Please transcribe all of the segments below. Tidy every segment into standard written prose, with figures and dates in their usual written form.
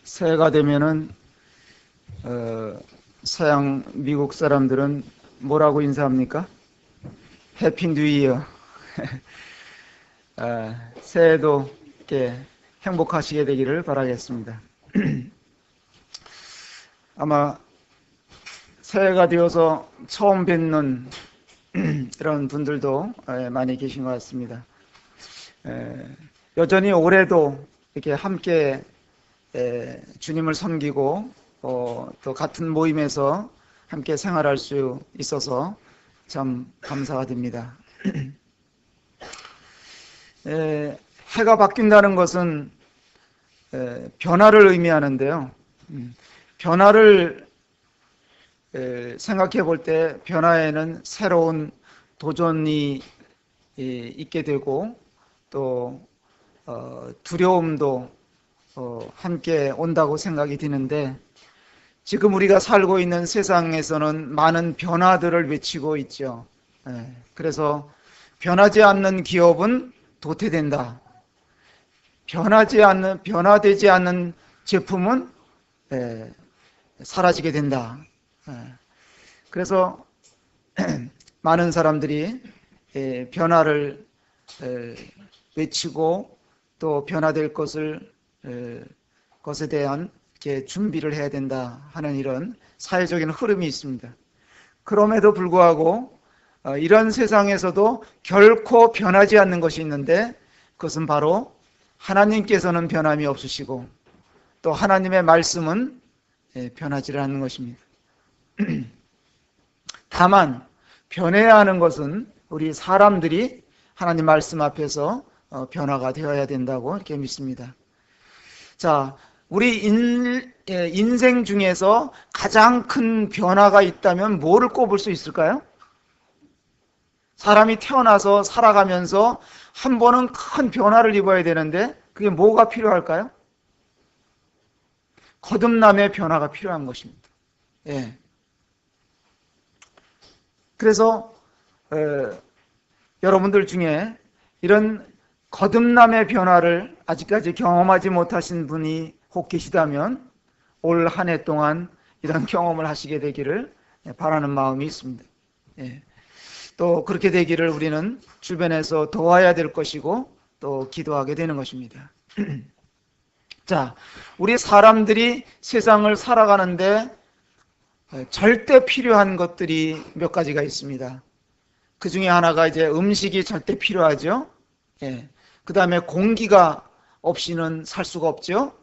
새해가 되면은 서양 미국 사람들은 뭐라고 인사합니까? 해피 뉴 이어. 새해도 이렇게 행복하시게 되기를 바라겠습니다. 아마 새해가 되어서 처음 뵙는 이런 분들도 많이 계신 것 같습니다. 여전히 올해도 이렇게 함께 주님을 섬기고 또 같은 모임에서 함께 생활할 수 있어서 참 감사가 됩니다. 해가 바뀐다는 것은 변화를 의미하는데요. 변화를 생각해 볼 때 변화에는 새로운 도전이 있게 되고 또 두려움도 함께 온다고 생각이 드는데, 지금 우리가 살고 있는 세상에서는 많은 변화들을 외치고 있죠. 그래서 변하지 않는 기업은 도태된다. 변화되지 않는 제품은 사라지게 된다. 그래서 많은 사람들이 변화를 외치고 또 변화될 것에 대한 준비를 해야 된다 하는 이런 사회적인 흐름이 있습니다. 그럼에도 불구하고 이런 세상에서도 결코 변하지 않는 것이 있는데, 그것은 바로 하나님께서는 변함이 없으시고 또 하나님의 말씀은 변하지 않는 것입니다. 다만 변해야 하는 것은 우리 사람들이 하나님 말씀 앞에서 변화가 되어야 된다고 이렇게 믿습니다. 자, 우리 인생 중에서 가장 큰 변화가 있다면 뭐를 꼽을 수 있을까요? 사람이 태어나서 살아가면서 한 번은 큰 변화를 입어야 되는데 그게 뭐가 필요할까요? 거듭남의 변화가 필요한 것입니다. 그래서 여러분들 중에 이런 거듭남의 변화를 아직까지 경험하지 못하신 분이 혹 계시다면 올 한 해 동안 이런 경험을 하시게 되기를 바라는 마음이 있습니다. 또 그렇게 되기를 우리는 주변에서 도와야 될 것이고 또 기도하게 되는 것입니다. 자, 우리 사람들이 세상을 살아가는데 절대 필요한 것들이 몇 가지가 있습니다. 그 중에 하나가 이제 음식이 절대 필요하죠. 그 다음에 공기가 없이는 살 수가 없죠.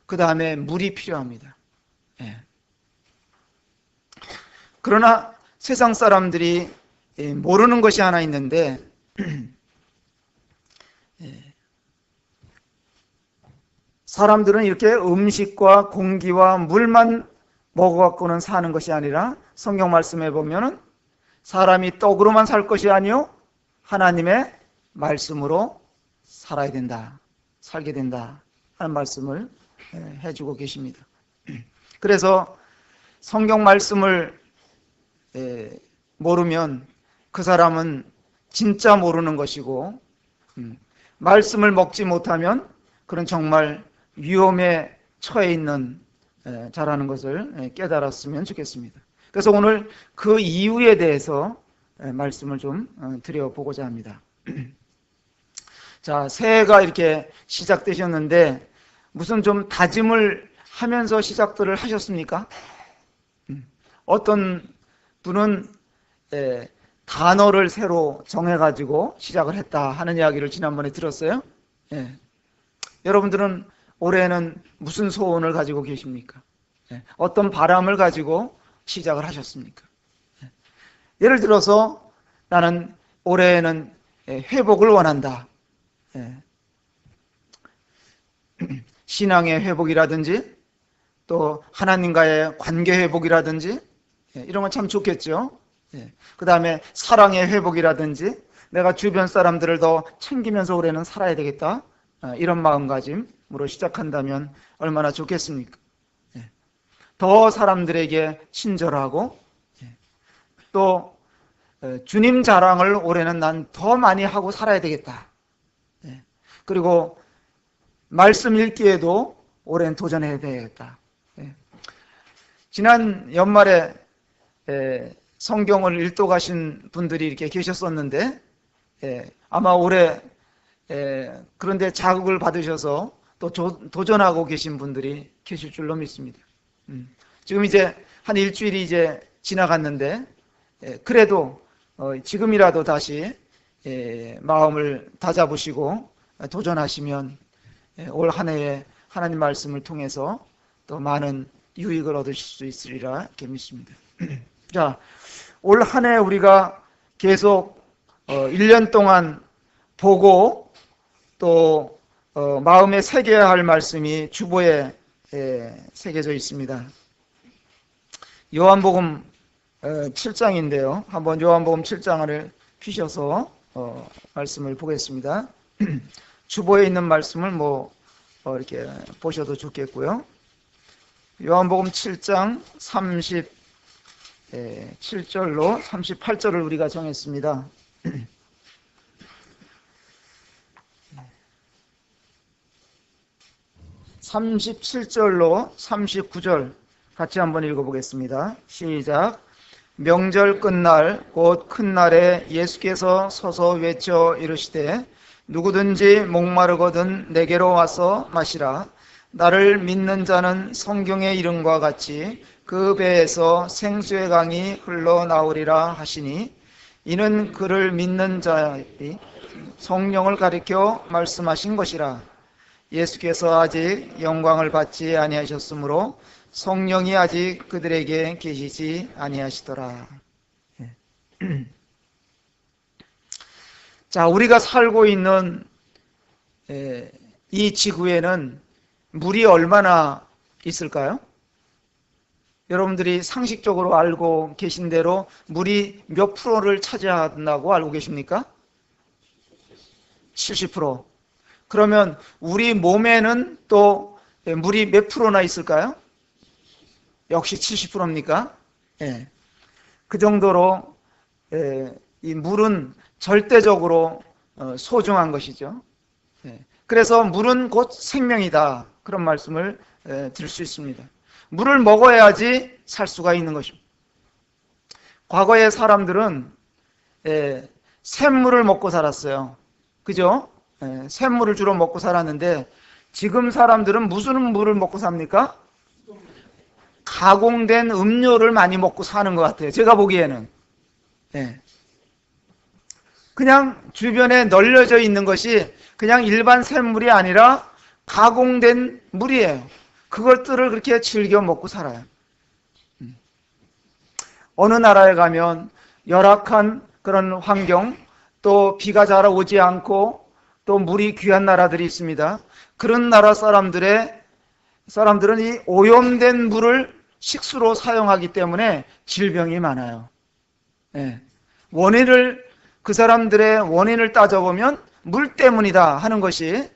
그 다음에 물이 필요합니다. 그러나 세상 사람들이 모르는 것이 하나 있는데, 사람들은 이렇게 음식과 공기와 물만 먹어갖고는 사는 것이 아니라 성경 말씀에 보면은 사람이 떡으로만 살 것이 아니요 하나님의 말씀으로 살아야 된다, 살게 된다 하는 말씀을 해주고 계십니다. 그래서 성경 말씀을 모르면 그 사람은 진짜 모르는 것이고, 말씀을 먹지 못하면 그는 정말 위험에 처해 있는 자라는 것을 깨달았으면 좋겠습니다. 그래서 오늘 그 이유에 대해서 말씀을 좀 드려보고자 합니다. 자, 새해가 이렇게 시작되셨는데 무슨 좀 다짐을 하면서 시작들을 하셨습니까? 어떤 분은 단어를 새로 정해가지고 시작을 했다 하는 이야기를 지난번에 들었어요. 여러분들은 올해는 무슨 소원을 가지고 계십니까? 어떤 바람을 가지고 시작을 하셨습니까? 예를 들어서 나는 올해에는 회복을 원한다. 신앙의 회복이라든지 또 하나님과의 관계 회복이라든지 이런 건 참 좋겠죠. 그 다음에 사랑의 회복이라든지 내가 주변 사람들을 더 챙기면서 올해는 살아야 되겠다, 이런 마음가짐으로 시작한다면 얼마나 좋겠습니까? 더 사람들에게 친절하고 또 주님 자랑을 올해는 난 더 많이 하고 살아야 되겠다. 그리고 말씀 읽기에도 올해는 도전해야 되겠다. 지난 연말에 성경을 일독하신 분들이 이렇게 계셨었는데 아마 올해 그런데 자극을 받으셔서 또 도전하고 계신 분들이 계실 줄로 믿습니다. 지금 이제 한 일주일이 이제 지나갔는데 그래도 지금이라도 다시 마음을 다잡으시고 도전하시면 올 한 해에 하나님 말씀을 통해서 또 많은 유익을 얻으실 수 있으리라 이렇게 믿습니다. 자, 올 한 해 우리가 계속 1년 동안 보고 또 마음에 새겨야 할 말씀이 주보에 새겨져 있습니다. 요한복음 7장인데요. 한번 요한복음 7장을 피셔서 말씀을 보겠습니다. 주보에 있는 말씀을 이렇게 보셔도 좋겠고요. 요한복음 7장 37절로 38절을 우리가 정했습니다. 37절로 39절 같이 한번 읽어보겠습니다. 시작. 명절 끝날 곧 큰 날에 예수께서 서서 외쳐 이르시되 누구든지 목마르거든 내게로 와서 마시라. 나를 믿는 자는 성경의 이름과 같이 그 배에서 생수의 강이 흘러나오리라 하시니 이는 그를 믿는 자들이 성령을 가리켜 말씀하신 것이라. 예수께서 아직 영광을 받지 아니하셨으므로 성령이 아직 그들에게 계시지 아니하시더라. 자, 우리가 살고 있는 이 지구에는 물이 얼마나 있을까요? 여러분들이 상식적으로 알고 계신 대로 물이 몇 프로를 차지한다고 알고 계십니까? 70%. 그러면 우리 몸에는 또 물이 몇 프로나 있을까요? 역시 70%입니까? 그 정도로 이 물은 절대적으로 소중한 것이죠. 그래서 물은 곧 생명이다. 그런 말씀을 드릴 수 있습니다. 물을 먹어야지 살 수가 있는 것입니다. 과거의 사람들은 샘물을 먹고 살았어요. 그죠? 샘물을 주로 먹고 살았는데 지금 사람들은 무슨 물을 먹고 삽니까? 가공된 음료를 많이 먹고 사는 것 같아요. 제가 보기에는. 그냥 주변에 널려져 있는 것이 그냥 일반 샘물이 아니라 가공된 물이에요. 그것들을 그렇게 즐겨 먹고 살아요. 어느 나라에 가면 열악한 그런 환경, 또 비가 잘 오지 않고 또 물이 귀한 나라들이 있습니다. 그런 나라 사람들은 이 오염된 물을 식수로 사용하기 때문에 질병이 많아요. 그 사람들의 원인을 따져보면 물 때문이다 하는 것이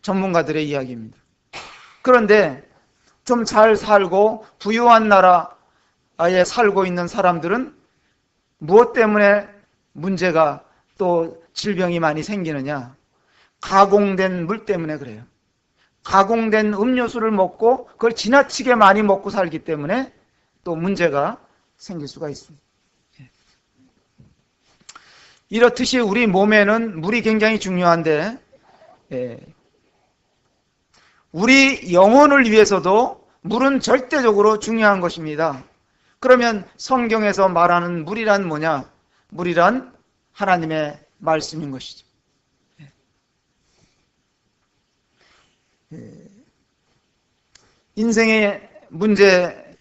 전문가들의 이야기입니다. 그런데 좀 잘 살고 부유한 나라에 살고 있는 사람들은 무엇 때문에 문제가 또 질병이 많이 생기느냐? 가공된 물 때문에 그래요. 가공된 음료수를 먹고 그걸 지나치게 많이 먹고 살기 때문에 또 문제가 생길 수가 있습니다. 이렇듯이 우리 몸에는 물이 굉장히 중요한데 우리 영혼을 위해서도 물은 절대적으로 중요한 것입니다. 그러면 성경에서 말하는 물이란 뭐냐? 물이란 하나님의 말씀인 것이죠. 인생의 문제에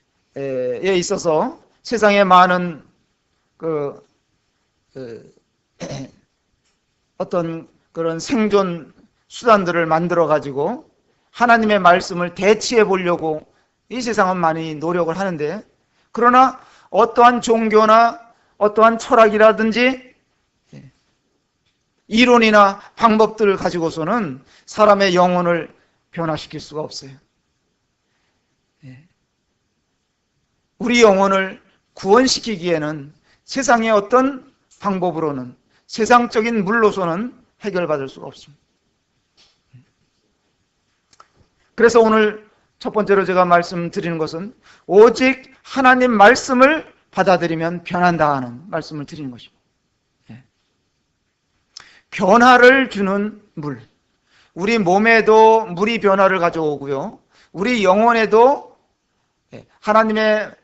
있어서 세상에 많은 어떤 그런 생존 수단들을 만들어 가지고 하나님의 말씀을 대치해 보려고 이 세상은 많이 노력을 하는데, 그러나 어떠한 종교나 어떠한 철학이라든지 이론이나 방법들을 가지고서는 사람의 영혼을 변화시킬 수가 없어요. 우리 영혼을 구원시키기에는 세상의 어떤 방법으로는, 세상적인 물로서는 해결받을 수가 없습니다. 그래서 오늘 첫 번째로 제가 말씀드리는 것은 오직 하나님 말씀을 받아들이면 변한다 하는 말씀을 드리는 것입니다. 변화를 주는 물. 우리 몸에도 물이 변화를 가져오고요. 우리 영혼에도 하나님의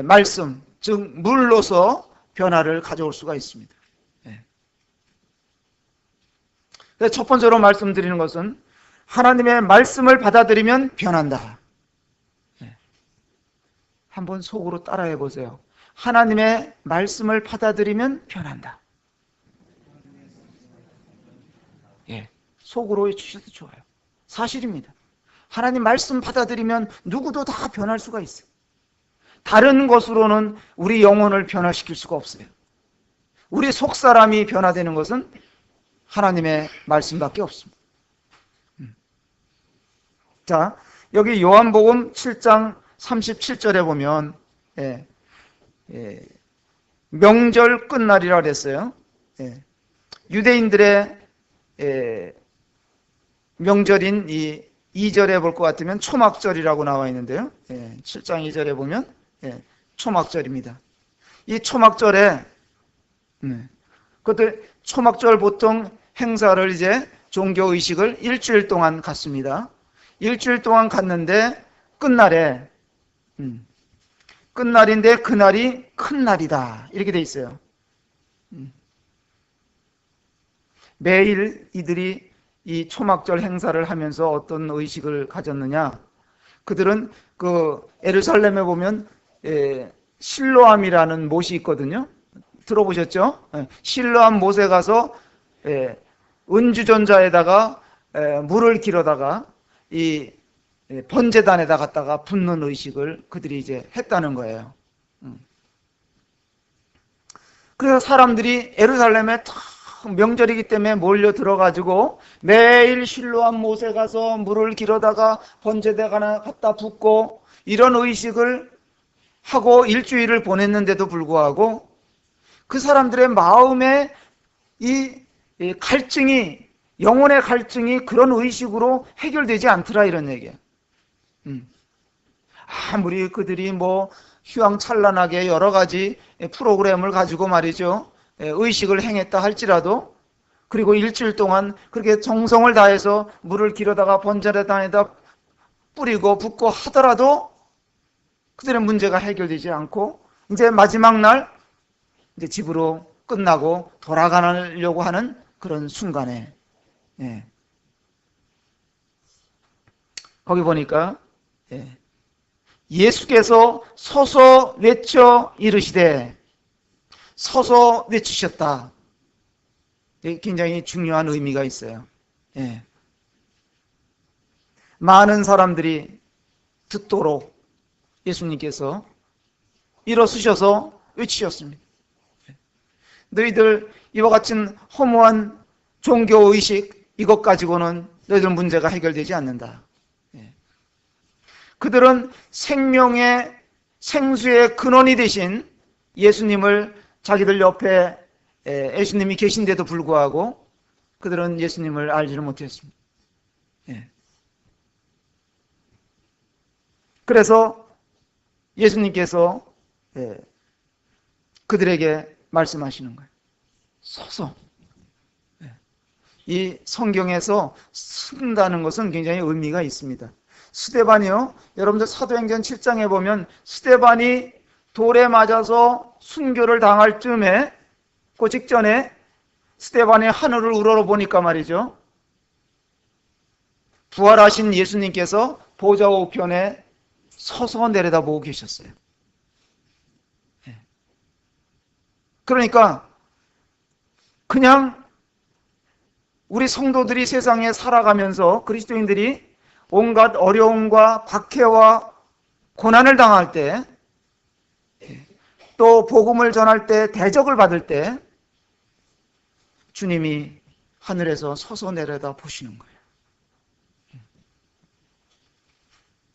말씀, 즉 물로서 변화를 가져올 수가 있습니다. 그래서 첫 번째로 말씀드리는 것은 하나님의 말씀을 받아들이면 변한다. 한번 속으로 따라해 보세요. 하나님의 말씀을 받아들이면 변한다. 속으로 해주셔도 좋아요. 사실입니다. 하나님 말씀 받아들이면 누구도 다 변할 수가 있어요. 다른 것으로는 우리 영혼을 변화시킬 수가 없어요. 우리 속사람이 변화되는 것은 하나님의 말씀밖에 없습니다. 자, 여기 요한복음 7장 37절에 보면 명절 끝날이라 그랬어요. 유대인들의 명절인 이 2절에 볼 것 같으면 초막절이라고 나와 있는데요. 7장 2절에 보면 초막절입니다. 이 초막절에 그것도 초막절 보통 행사를 이제 종교의식을 일주일 동안 갖습니다. 일주일 동안 갔는데 끝날에 끝날인데 그날이 큰 날이다 이렇게 돼 있어요. 매일 이들이 이 초막절 행사를 하면서 어떤 의식을 가졌느냐, 그들은 그 예루살렘에 보면 실로암이라는 못이 있거든요. 들어보셨죠? 실로암 못에 가서 은주전자에다가 물을 길어다가 이 번제단에다 갖다가 붓는 의식을 그들이 이제 했다는 거예요. 그래서 사람들이 예루살렘에 다 명절이기 때문에 몰려 들어가지고 매일 실로암 못에 가서 물을 길어다가 번제대가 갖다 붓고 이런 의식을 하고 일주일을 보냈는데도 불구하고 그 사람들의 마음에 이 갈증이, 영혼의 갈증이 그런 의식으로 해결되지 않더라 이런 얘기예요. 아무리 그들이 뭐 휘황찬란하게 여러 가지 프로그램을 가지고 말이죠, 의식을 행했다 할지라도, 그리고 일주일 동안 그렇게 정성을 다해서 물을 길어다가 번제단에다 뿌리고 붓고 하더라도 그들의 문제가 해결되지 않고 이제 마지막 날 이제 집으로 끝나고 돌아가려고 하는 그런 순간에 거기 보니까 예수께서 서서 외쳐 이르시되, 서서 외치셨다. 굉장히 중요한 의미가 있어요. 많은 사람들이 듣도록 예수님께서 일어서셔서 외치셨습니다. 너희들 이와 같은 허무한 종교의식 이것 가지고는 너희들 문제가 해결되지 않는다. 그들은 생명의 생수의 근원이 되신 예수님을 자기들 옆에 예수님이 계신데도 불구하고 그들은 예수님을 알지를 못했습니다. 그래서 예수님께서 그들에게 말씀하시는 거예요. 서서. 이 성경에서 쓴다는 것은 굉장히 의미가 있습니다. 스데반이요, 여러분들 사도행전 7장에 보면 스데반이 돌에 맞아서 순교를 당할 즈음에, 그 직전에 스데반이 하늘을 우러러보니까 말이죠, 부활하신 예수님께서 보좌 우편에 서서 내려다보고 계셨어요. 그러니까 그냥 우리 성도들이 세상에 살아가면서 그리스도인들이 온갖 어려움과 박해와 고난을 당할 때, 또 복음을 전할 때, 대적을 받을 때 주님이 하늘에서 서서 내려다 보시는 거예요.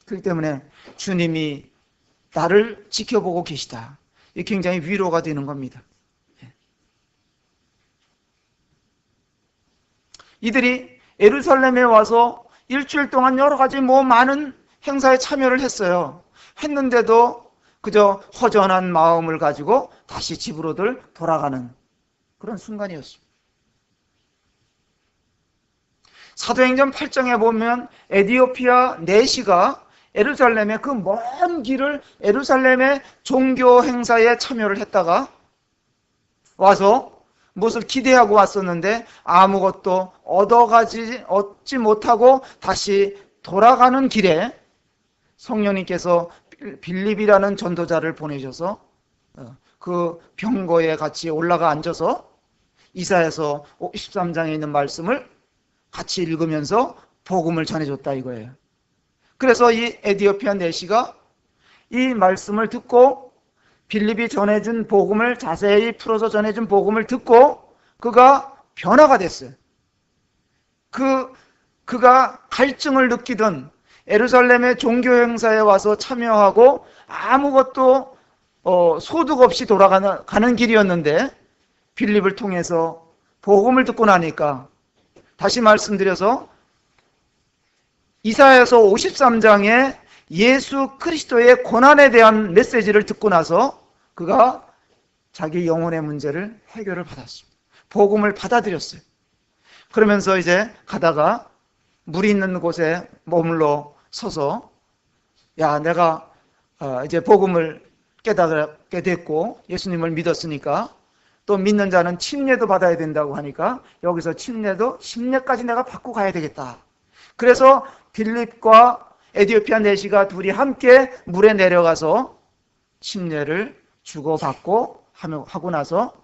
그렇기 때문에 주님이 나를 지켜보고 계시다. 이게 굉장히 위로가 되는 겁니다. 이들이 예루살렘에 와서 일주일 동안 여러 가지 많은 행사에 참여를 했어요. 했는데도 그저 허전한 마음을 가지고 다시 집으로들 돌아가는 그런 순간이었습니다. 사도행전 8장에 보면 에디오피아 내시가 예루살렘의 그 먼 길을 에루살렘의 종교 행사에 참여를 했다가 와서 무엇을 기대하고 왔었는데 아무것도 얻지 못하고 다시 돌아가는 길에 성령님께서 빌립이라는 전도자를 보내셔서 그 병거에 같이 올라가 앉아서 이사야서 53장에 있는 말씀을 같이 읽으면서 복음을 전해줬다 이거예요. 그래서 이 에디오피아 내시가 이 말씀을 듣고 빌립이 전해준 복음을 자세히 풀어서 전해준 복음을 듣고 그가 변화가 됐어요. 그가 갈증을 느끼던 예루살렘의 종교 행사에 와서 참여하고 아무것도 소득 없이 돌아가는 길이었는데 빌립을 통해서 복음을 듣고 나니까 다시 말씀드려서 이사야서 53장에 예수 그리스도의 고난에 대한 메시지를 듣고 나서 그가 자기 영혼의 문제를 해결을 받았습니다. 복음을 받아들였어요. 그러면서 이제 가다가 물이 있는 곳에 머물러 서서 내가 이제 복음을 깨닫게 됐고 예수님을 믿었으니까 또 믿는 자는 침례도 받아야 된다고 하니까 여기서 침례도 10년까지 내가 받고 가야 되겠다. 그래서 빌립과 에디오피아 내시가 둘이 함께 물에 내려가서 침례를 주고받고 하고 나서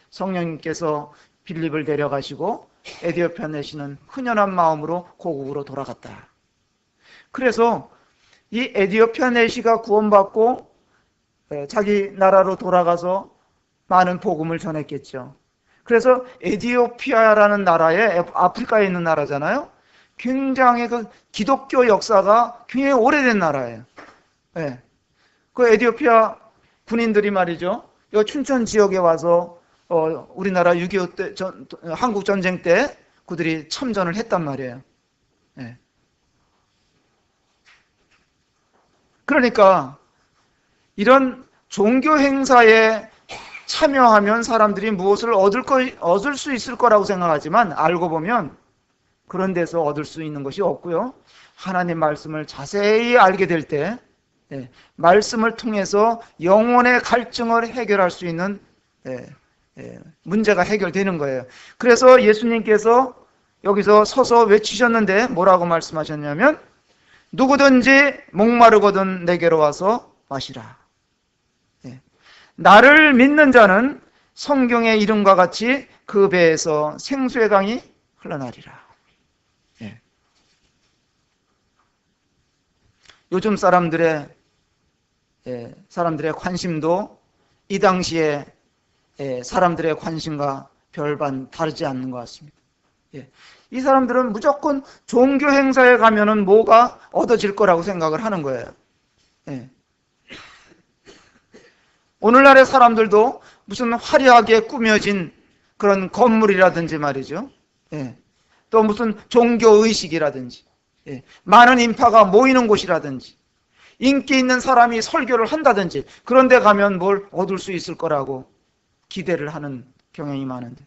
성령님께서 빌립을 데려가시고 에디오피아 내시는 흔연한 마음으로 고국으로 돌아갔다. 그래서 이 에디오피아 내시가 구원받고 자기 나라로 돌아가서 많은 복음을 전했겠죠. 그래서 에디오피아라는 나라에 아프리카에 있는 나라잖아요. 굉장히 그 기독교 역사가 굉장히 오래된 나라예요. 그 에디오피아 군인들이 말이죠. 이 춘천 지역에 와서 우리나라 6.25 때 한국 전쟁 때 그들이 참전을 했단 말이에요. 그러니까 이런 종교 행사에 참여하면 사람들이 무엇을 얻을 수 있을 거라고 생각하지만 알고 보면 그런 데서 얻을 수 있는 것이 없고요. 하나님 말씀을 자세히 알게 될 때 말씀을 통해서 영혼의 갈증을 해결할 수 있는 문제가 해결되는 거예요. 그래서 예수님께서 여기서 서서 외치셨는데 뭐라고 말씀하셨냐면 누구든지 목마르거든 내게로 와서 마시라. 나를 믿는 자는 성경의 이름과 같이 그 배에서 생수의 강이 흘러나리라. 요즘 사람들의 관심도 이 당시에 사람들의 관심과 별반 다르지 않는 것 같습니다. 이 사람들은 무조건 종교 행사에 가면은 뭐가 얻어질 거라고 생각을 하는 거예요. 오늘날의 사람들도 무슨 화려하게 꾸며진 그런 건물이라든지 말이죠. 또 무슨 종교의식이라든지 많은 인파가 모이는 곳이라든지 인기 있는 사람이 설교를 한다든지 그런 데 가면 뭘 얻을 수 있을 거라고 기대를 하는 경향이 많은데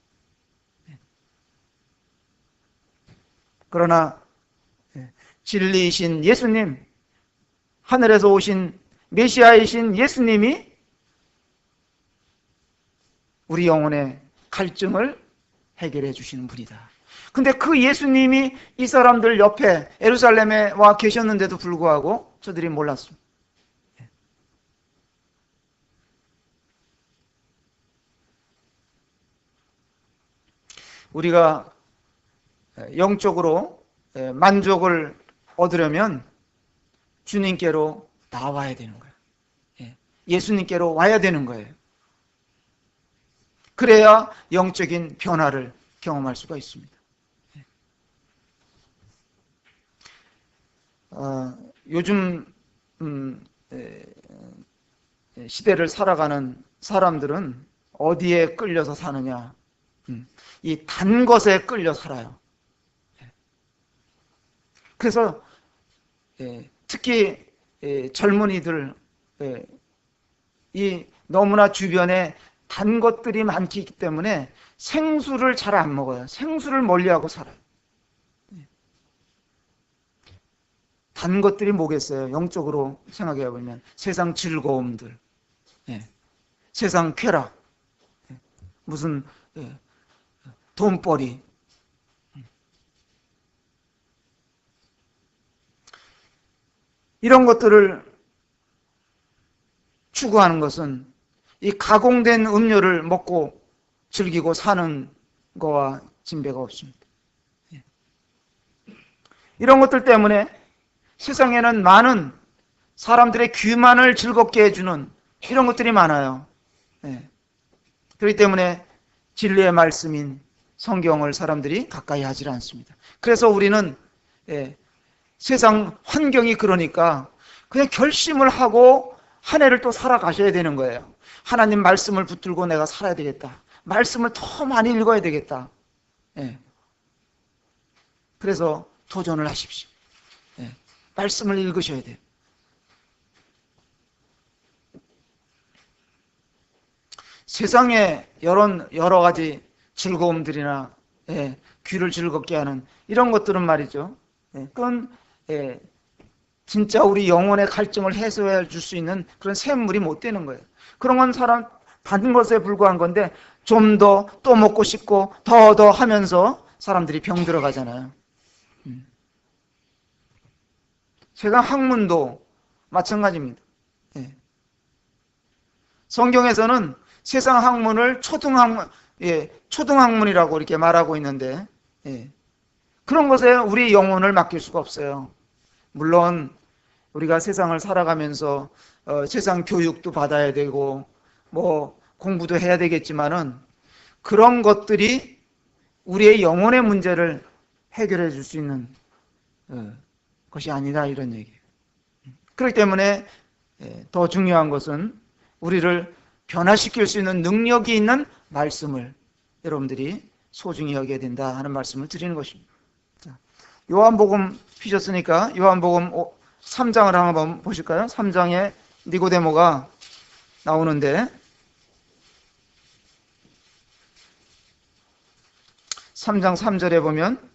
그러나 진리이신 예수님, 하늘에서 오신 메시아이신 예수님이 우리 영혼의 갈증을 해결해 주시는 분이다. 근데 그 예수님이 이 사람들 옆에 예루살렘에 와 계셨는데도 불구하고 저들이 몰랐습니다. 우리가 영적으로 만족을 얻으려면 주님께로 나와야 되는 거예요. 예수님께로 와야 되는 거예요. 그래야 영적인 변화를 경험할 수가 있습니다. 요즘 시대를 살아가는 사람들은 어디에 끌려서 사느냐? 이 단 것에 끌려 살아요. 그래서 특히 젊은이들 이 너무나 주변에 단 것들이 많기 때문에 생수를 잘 안 먹어요. 생수를 멀리하고 살아요. 단 것들이 뭐겠어요? 영적으로 생각해 보면 세상 즐거움들, 세상 쾌락, 무슨 돈벌이, 이런 것들을 추구하는 것은 이 가공된 음료를 먹고 즐기고 사는 거와 진배가 없습니다. 이런 것들 때문에 세상에는 많은 사람들의 귀만을 즐겁게 해주는 이런 것들이 많아요. 그렇기 때문에 진리의 말씀인 성경을 사람들이 가까이 하지 않습니다. 그래서 우리는 세상 환경이 그러니까 그냥 결심을 하고 한 해를 또 살아가셔야 되는 거예요. 하나님 말씀을 붙들고 내가 살아야 되겠다. 말씀을 더 많이 읽어야 되겠다. 그래서 도전을 하십시오. 말씀을 읽으셔야 돼요. 세상에 여러 가지 즐거움들이나 귀를 즐겁게 하는 이런 것들은 말이죠. 그건 진짜 우리 영혼의 갈증을 해소해 줄 수 있는 그런 샘물이 못 되는 거예요. 그런 건 사람 받은 것에 불과한 건데 좀 더 또 먹고 싶고 더 하면서 사람들이 병 들어가잖아요. 세상 학문도 마찬가지입니다. 성경에서는 세상 학문을 초등학문이라고 이렇게 말하고 있는데 그런 것에 우리 영혼을 맡길 수가 없어요. 물론 우리가 세상을 살아가면서 세상 교육도 받아야 되고 뭐 공부도 해야 되겠지만은 그런 것들이 우리의 영혼의 문제를 해결해 줄 수 있는 것이 아니다, 이런 얘기예요. 그렇기 때문에 더 중요한 것은 우리를 변화시킬 수 있는 능력이 있는 말씀을 여러분들이 소중히 여겨야 된다 하는 말씀을 드리는 것입니다. 요한복음 피셨으니까 요한복음 3장을 한번 보실까요? 3장에 니고데모가 나오는데 3장 3절에 보면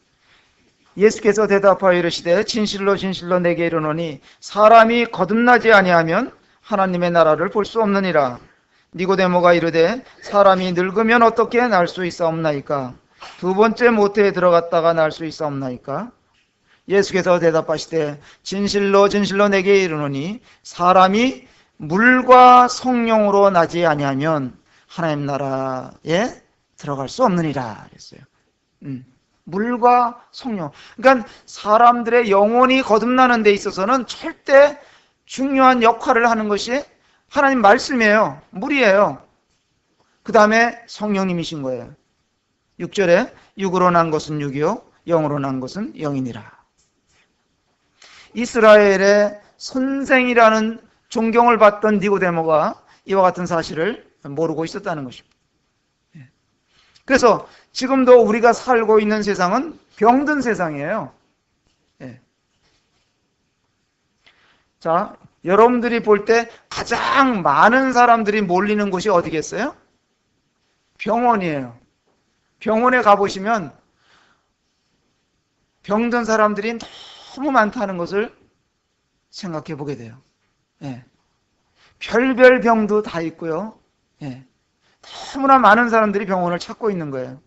예수께서 대답하여 이르시되 진실로 진실로 내게 이르노니 사람이 거듭나지 아니하면 하나님의 나라를 볼 수 없느니라. 니고데모가 이르되 사람이 늙으면 어떻게 날 수 있사옵나이까? 두 번째 모태에 들어갔다가 날 수 있사옵나이까? 예수께서 대답하시되 진실로 진실로 내게 이르노니 사람이 물과 성령으로 나지 아니하면 하나님 나라에 들어갈 수 없느니라 그랬어요. 물과 성령. 그러니까 사람들의 영혼이 거듭나는 데 있어서는 절대 중요한 역할을 하는 것이 하나님 말씀이에요. 물이에요. 그 다음에 성령님이신 거예요. 6절에 육으로 난 것은 육이요 영으로 난 것은 영이니라. 이스라엘의 선생이라는 존경을 받던 니고데모가 이와 같은 사실을 모르고 있었다는 것입니다. 그래서 지금도 우리가 살고 있는 세상은 병든 세상이에요. 자, 여러분들이 볼 때 가장 많은 사람들이 몰리는 곳이 어디겠어요? 병원이에요. 병원에 가보시면 병든 사람들이 너무 많다는 것을 생각해 보게 돼요. 별별 병도 다 있고요. 너무나 많은 사람들이 병원을 찾고 있는 거예요.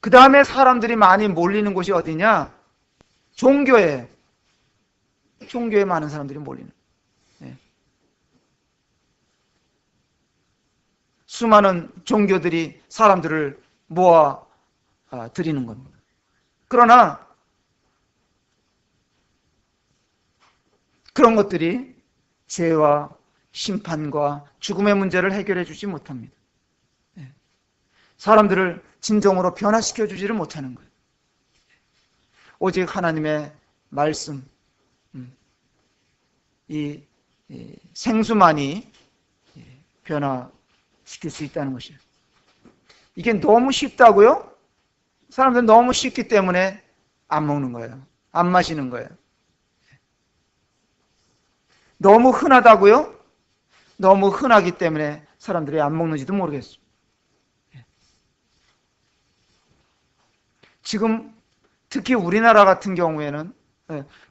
그 다음에 사람들이 많이 몰리는 곳이 어디냐? 종교에 많은 사람들이 몰리는. 수많은 종교들이 사람들을 모아 드리는 겁니다. 그러나 그런 것들이 죄와 심판과 죽음의 문제를 해결해 주지 못합니다. 사람들을 진정으로 변화시켜 주지를 못하는 거예요. 오직 하나님의 말씀, 이 생수만이 변화시킬 수 있다는 것이에요. 이게 너무 쉽다고요? 사람들은 너무 쉽기 때문에 안 먹는 거예요. 안 마시는 거예요. 너무 흔하다고요? 너무 흔하기 때문에 사람들이 안 먹는지도 모르겠어요. 지금 특히 우리나라 같은 경우에는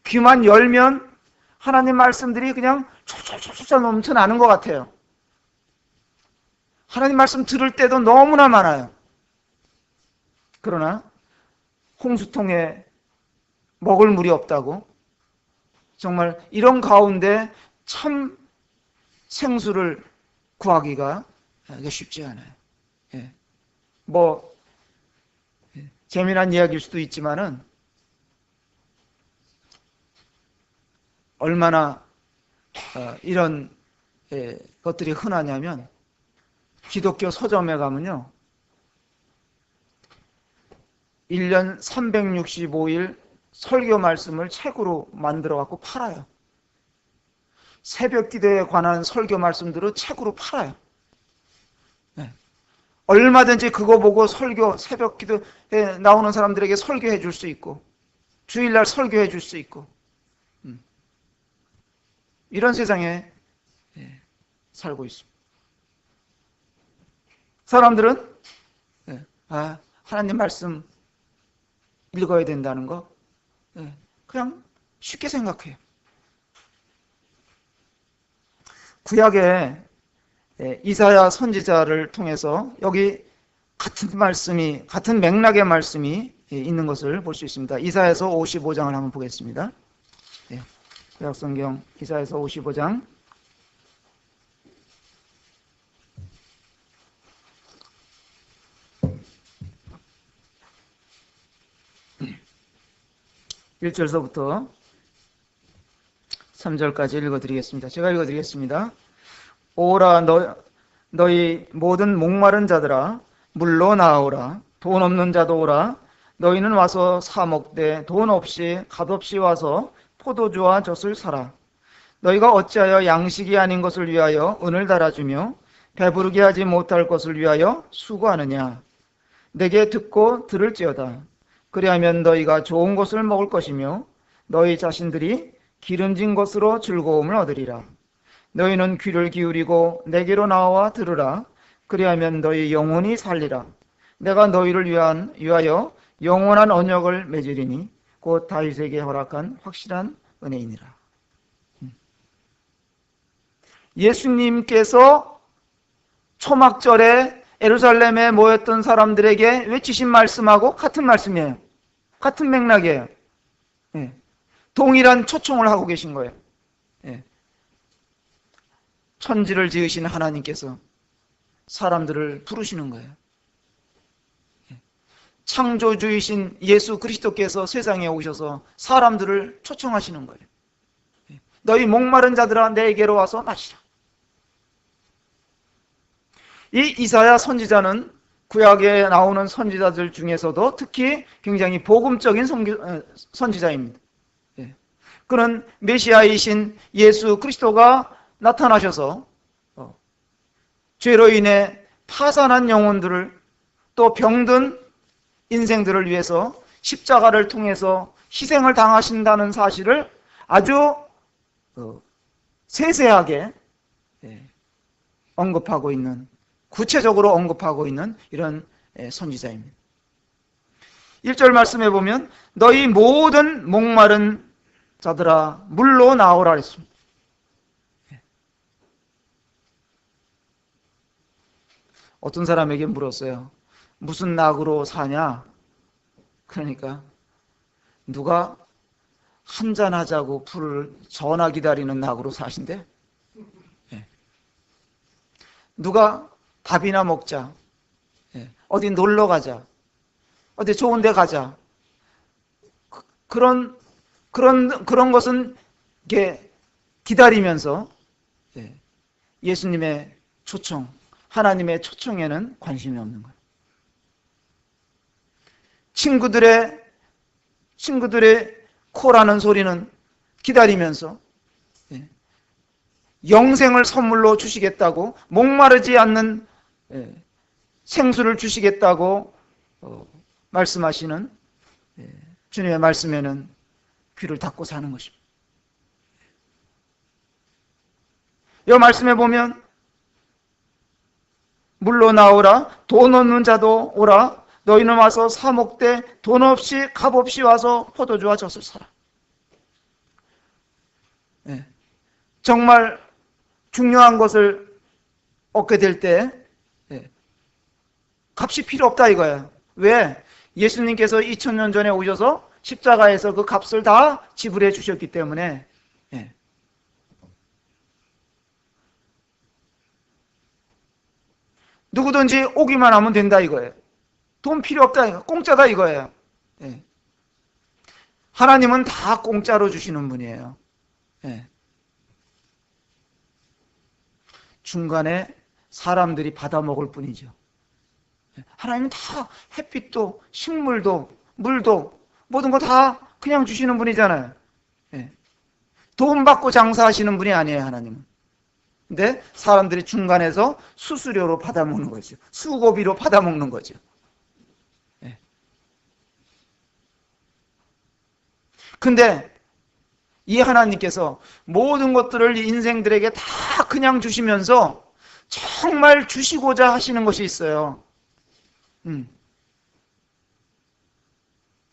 귀만 열면 하나님 말씀들이 그냥 쫄쫄쫄쫄 넘쳐나는 것 같아요. 하나님 말씀 들을 때도 너무나 많아요. 그러나 홍수통에 먹을 물이 없다고, 정말 이런 가운데 참 생수를 구하기가 쉽지 않아요. 재미난 이야기일 수도 있지만은 얼마나 이런 것들이 흔하냐면, 기독교 서점에 가면요, 1년 365일 설교 말씀을 책으로 만들어 갖고 팔아요. 새벽 기도에 관한 설교 말씀들을 책으로 팔아요. 얼마든지 그거 보고 새벽 기도에 나오는 사람들에게 설교해 줄 수 있고, 주일날 설교해 줄 수 있고, 이런 세상에 살고 있습니다. 사람들은 하나님 말씀 읽어야 된다는 거 그냥 쉽게 생각해요. 구약에 이사야 선지자를 통해서 여기 같은 맥락의 말씀이 있는 것을 볼 수 있습니다. 이사야서 55장을 한번 보겠습니다. 구약성경 이사야서 55장 1절서부터 3절까지 읽어드리겠습니다. 제가 읽어드리겠습니다. 오라 너희 모든 목마른 자들아 물로 나오라. 돈 없는 자도 오라. 너희는 와서 사 먹되 돈 없이 값없이 와서 포도주와 젖을 사라. 너희가 어찌하여 양식이 아닌 것을 위하여 은을 달아주며 배부르게 하지 못할 것을 위하여 수고하느냐. 내게 듣고 들을지어다. 그리하면 너희가 좋은 것을 먹을 것이며 너희 자신들이 기름진 것으로 즐거움을 얻으리라. 너희는 귀를 기울이고 내게로 나와 들으라. 그리하면 너희 영혼이 살리라. 내가 너희를 위하여 영원한 언약을 맺으리니 곧 다윗에게 허락한 확실한 은혜이니라. 예수님께서 초막절에 예루살렘에 모였던 사람들에게 외치신 말씀하고 같은 말씀이에요. 같은 맥락이에요. 동일한 초청을 하고 계신 거예요. 천지를 지으신 하나님께서 사람들을 부르시는 거예요. 창조주이신 예수 그리스도께서 세상에 오셔서 사람들을 초청하시는 거예요. 너희 목마른 자들아 내게로 와서 마시라. 이 이사야 선지자는 구약에 나오는 선지자들 중에서도 특히 굉장히 복음적인 선지자입니다. 그는 메시아이신 예수 그리스도가 나타나셔서 죄로 인해 파산한 영혼들을, 또 병든 인생들을 위해서 십자가를 통해서 희생을 당하신다는 사실을 아주 세세하게 언급하고 있는, 구체적으로 언급하고 있는 이런 선지자입니다. 1절 말씀해 보면 너희 모든 목마른 자들아 물로 나오라 했습니다. 어떤 사람에게 물었어요. 무슨 낙으로 사냐? 그러니까 누가 한잔하자고 풀을 전화 기다리는 낙으로 사신대? 누가 밥이나 먹자, 어디 놀러 가자, 어디 좋은 데 가자, 그런 것은 이렇게 기다리면서 예수님의 초청, 하나님의 초청에는 관심이 없는 거예요. 친구들의 코라는 소리는 기다리면서 영생을 선물로 주시겠다고, 목마르지 않는 생수를 주시겠다고 말씀하시는 주님의 말씀에는 귀를 닫고 사는 것입니다. 이 말씀에 보면 물로 나오라, 돈 없는 자도 오라, 너희는 와서 사 먹되 돈 없이 값 없이 와서 포도주와 젖을 사라. 네. 정말 중요한 것을 얻게 될 때 값이 필요 없다 이거예요. 왜? 예수님께서 2000년 전에 오셔서 십자가에서 그 값을 다 지불해 주셨기 때문에. 누구든지 오기만 하면 된다 이거예요. 돈 필요 없다 이거. 공짜다 이거예요. 하나님은 다 공짜로 주시는 분이에요. 중간에 사람들이 받아먹을 뿐이죠. 하나님은 다 햇빛도 식물도 물도 모든 거 다 그냥 주시는 분이잖아요. 돈 받고 장사하시는 분이 아니에요, 하나님은. 근데 사람들이 중간에서 수수료로 받아먹는 거죠. 수고비로 받아먹는 거죠. 근데 이 하나님께서 모든 것들을 인생들에게 다 그냥 주시면서 정말 주시고자 하시는 것이 있어요.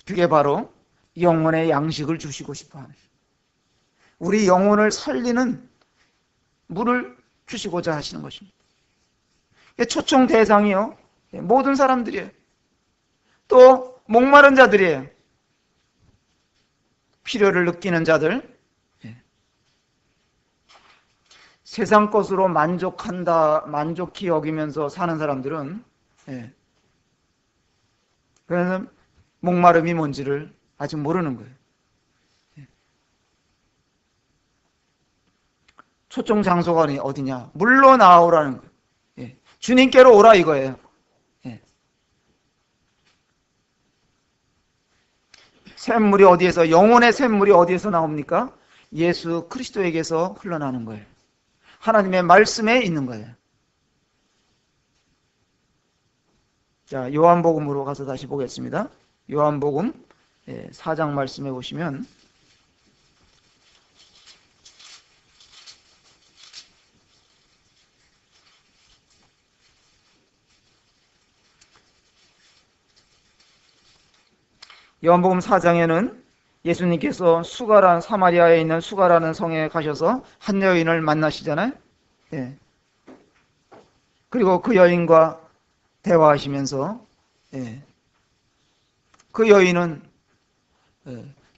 그게 바로 영혼의 양식을 주시고 싶어 하는, 우리 영혼을 살리는 물을 주시고자 하시는 것입니다. 초청 대상이요, 모든 사람들이에요. 또 목마른 자들이에요. 필요를 느끼는 자들. 세상 것으로 만족히 여기면서 사는 사람들은, 그래서 목마름이 뭔지를 아직 모르는 거예요. 초청 장소가 어디냐? 물로 나오라는 거예요. 주님께로 오라 이거예요. 샘물이 어디에서, 영혼의 샘물이 어디에서 나옵니까? 예수 그리스도에게서 흘러나는 거예요. 하나님의 말씀에 있는 거예요. 자, 요한복음으로 가서 다시 보겠습니다. 요한복음 4장 말씀해 보시면, 요한복음 4장에는 예수님께서 사마리아에 있는 수가라는 성에 가셔서 한 여인을 만나시잖아요. 그리고 그 여인과 대화하시면서, 그 여인은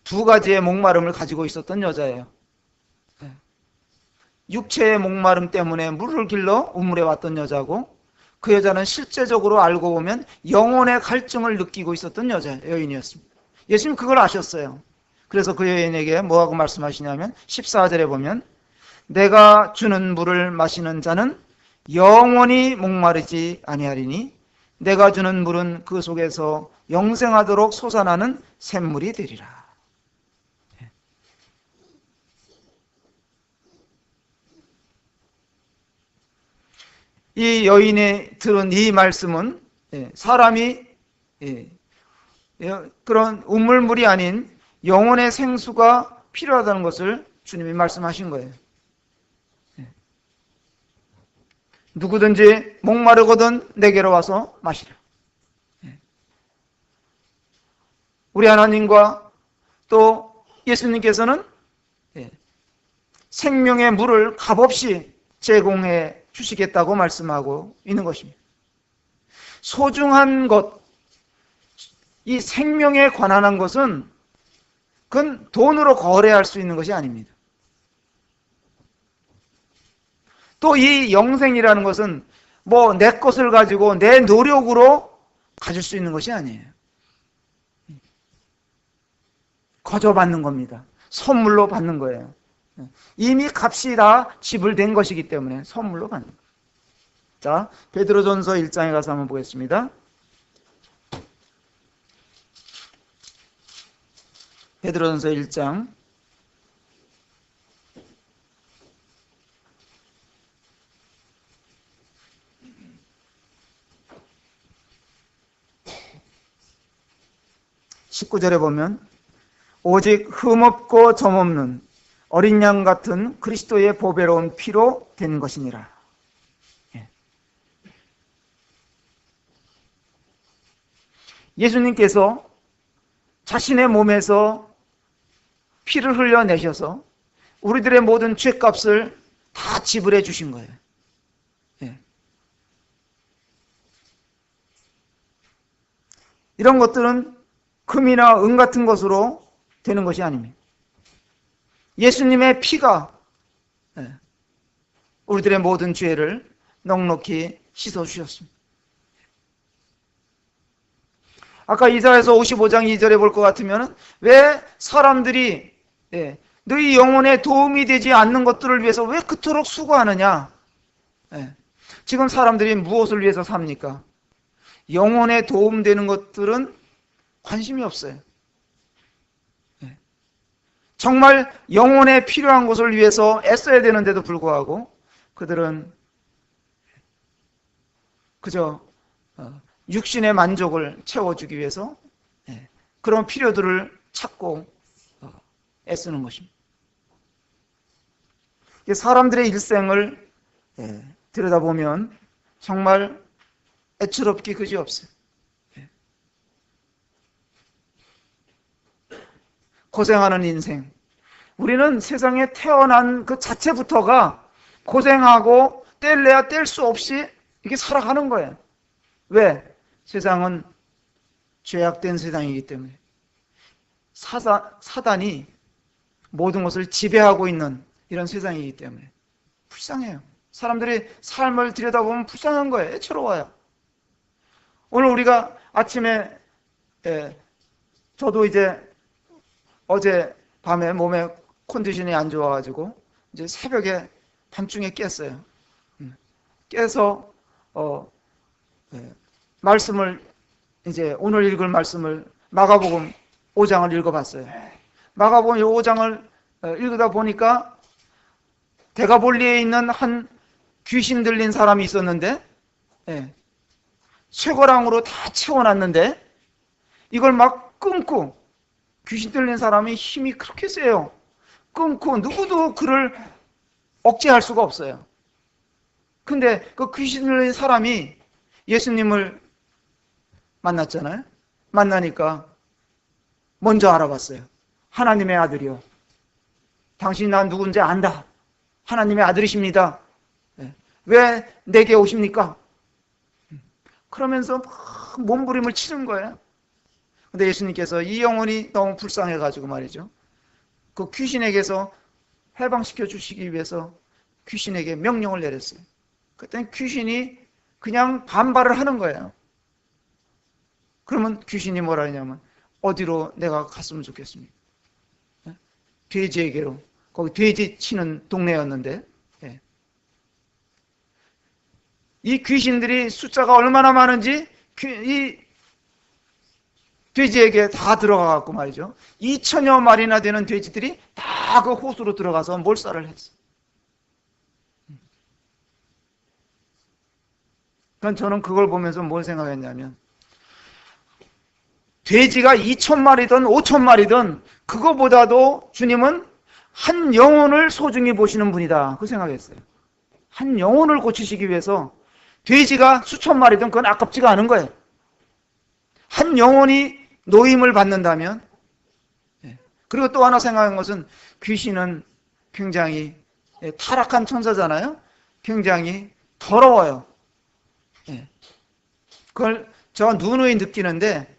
두 가지의 목마름을 가지고 있었던 여자예요. 육체의 목마름 때문에 물을 길러 우물에 왔던 여자고, 그 여자는 실제적으로 알고 보면 영혼의 갈증을 느끼고 있었던 여인이었습니다. 예수님 그걸 아셨어요. 그래서 그 여인에게 뭐하고 말씀하시냐면 14절에 보면, 내가 주는 물을 마시는 자는 영원히 목마르지 아니하리니 내가 주는 물은 그 속에서 영생하도록 솟아나는 샘물이 되리라. 이 여인이 들은 이 말씀은 사람이 그런 우물물이 아닌 영혼의 생수가 필요하다는 것을 주님이 말씀하신 거예요. 누구든지 목마르거든 내게로 와서 마시라. 우리 하나님과 또 예수님께서는 생명의 물을 값없이 제공해 주시겠다고 말씀하고 있는 것입니다. 소중한 것, 이 생명에 관한 것은 그건 돈으로 거래할 수 있는 것이 아닙니다. 또 이 영생이라는 것은 뭐 내 것을 가지고 내 노력으로 가질 수 있는 것이 아니에요. 거저 받는 겁니다. 선물로 받는 거예요. 이미 값이 다 지불된 것이기 때문에 선물로 받는 거예요. 자, 베드로전서 1장에 가서 한번 보겠습니다. 베드로전서 1장 1 19절에 보면 오직 흠없고 점없는 어린 양 같은 그리스도의 보배로운 피로 된 것이니라. 예수님께서 자신의 몸에서 피를 흘려내셔서 우리들의 모든 죄값을 다 지불해 주신 거예요. 이런 것들은 금이나 은 같은 것으로 되는 것이 아닙니다. 예수님의 피가 우리들의 모든 죄를 넉넉히 씻어주셨습니다. 아까 이사야서 55장 2절에 볼 것 같으면 왜 사람들이 너희 영혼에 도움이 되지 않는 것들을 위해서 왜 그토록 수고하느냐? 지금 사람들이 무엇을 위해서 삽니까? 영혼에 도움되는 것들은 관심이 없어요. 정말 영혼에 필요한 것을 위해서 애써야 되는데도 불구하고 그들은 그저 육신의 만족을 채워주기 위해서 그런 필요들을 찾고 애쓰는 것입니다. 사람들의 일생을 들여다보면 정말 애처롭기 그지없어요. 고생하는 인생. 우리는 세상에 태어난 그 자체부터가 고생하고 뗄래야 뗄 수 없이 이렇게 살아가는 거예요. 왜? 세상은 죄악된 세상이기 때문에 사단이 모든 것을 지배하고 있는 이런 세상이기 때문에 불쌍해요. 사람들이 삶을 들여다보면 불쌍한 거예요. 애처로워요. 오늘 우리가 아침에 저도 이제 어제 밤에 몸에 컨디션이 안 좋아가지고 이제 새벽에 밤중에 깼어요. 깨서 말씀을 이제 오늘 읽을 말씀을 마가복음 5장을 읽어봤어요. 마가복음 5장을 읽다 보니까 대가볼리에 있는 한 귀신 들린 사람이 있었는데 쇠고랑으로 다 채워놨는데 이걸 막 끊고 귀신 들린 사람이 힘이 그렇게 세요. 끊고 누구도 그를 억제할 수가 없어요. 근데 그 귀신 들린 사람이 예수님을 만났잖아요. 만나니까 먼저 알아봤어요. 하나님의 아들이요. 당신이 난 누군지 안다. 하나님의 아들이십니다. 왜 내게 오십니까? 그러면서 막 몸부림을 치는 거예요. 근데 예수님께서 이 영혼이 너무 불쌍해가지고 말이죠. 그 귀신에게서 해방시켜 주시기 위해서 귀신에게 명령을 내렸어요. 그때 귀신이 그냥 반발을 하는 거예요. 그러면 귀신이 뭐라 하냐면 어디로 내가 갔으면 좋겠습니까? 돼지에게로. 거기 돼지 치는 동네였는데 이 귀신들이 숫자가 얼마나 많은지 이 돼지에게 다 들어가갖고 말이죠. 2천여 마리나 되는 돼지들이 다 그 호수로 들어가서 몰살을 했어요. 그러니까 저는 그걸 보면서 뭘 생각했냐면 돼지가 2,000마리든 5,000마리든 그거보다도 주님은 한 영혼을 소중히 보시는 분이다. 그 생각했어요. 한 영혼을 고치시기 위해서 돼지가 수천 마리든 그건 아깝지가 않은 거예요. 한 영혼이 노임을 받는다면 그리고 또 하나 생각한 것은 귀신은 굉장히 타락한 천사잖아요. 굉장히 더러워요. 그걸 저 누누이 느끼는데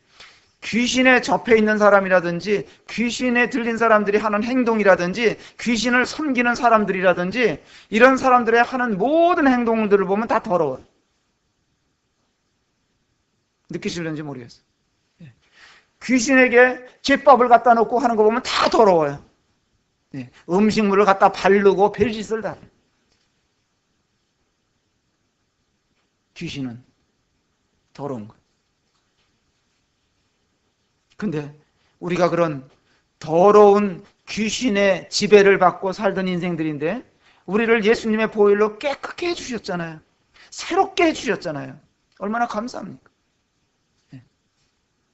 귀신에 접해 있는 사람이라든지 귀신에 들린 사람들이 하는 행동이라든지 귀신을 섬기는 사람들이라든지 이런 사람들의 하는 모든 행동들을 보면 다 더러워요. 느끼실는지 모르겠어요. 귀신에게 제밥을 갖다 놓고 하는 거 보면 다 더러워요. 음식물을 갖다 바르고 별짓을 다 해요. 귀신은 더러운 거예요. 근데 우리가 그런 더러운 귀신의 지배를 받고 살던 인생들인데 우리를 예수님의 보혈로 깨끗게 해주셨잖아요. 새롭게 해주셨잖아요. 얼마나 감사합니까?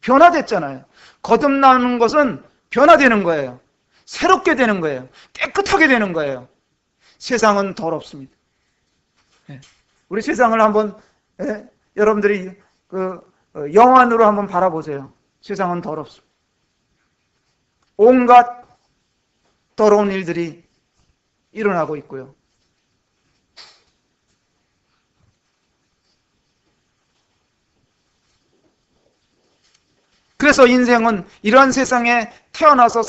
변화됐잖아요. 거듭나는 것은 변화되는 거예요. 새롭게 되는 거예요. 깨끗하게 되는 거예요. 세상은 더럽습니다. 우리 세상을 한번 여러분들이 영안으로 한번 바라보세요. 세상은 더럽습니다. 온갖 더러운 일들이 일어나고 있고요. 그래서 인생은 이러한 세상에 태어나서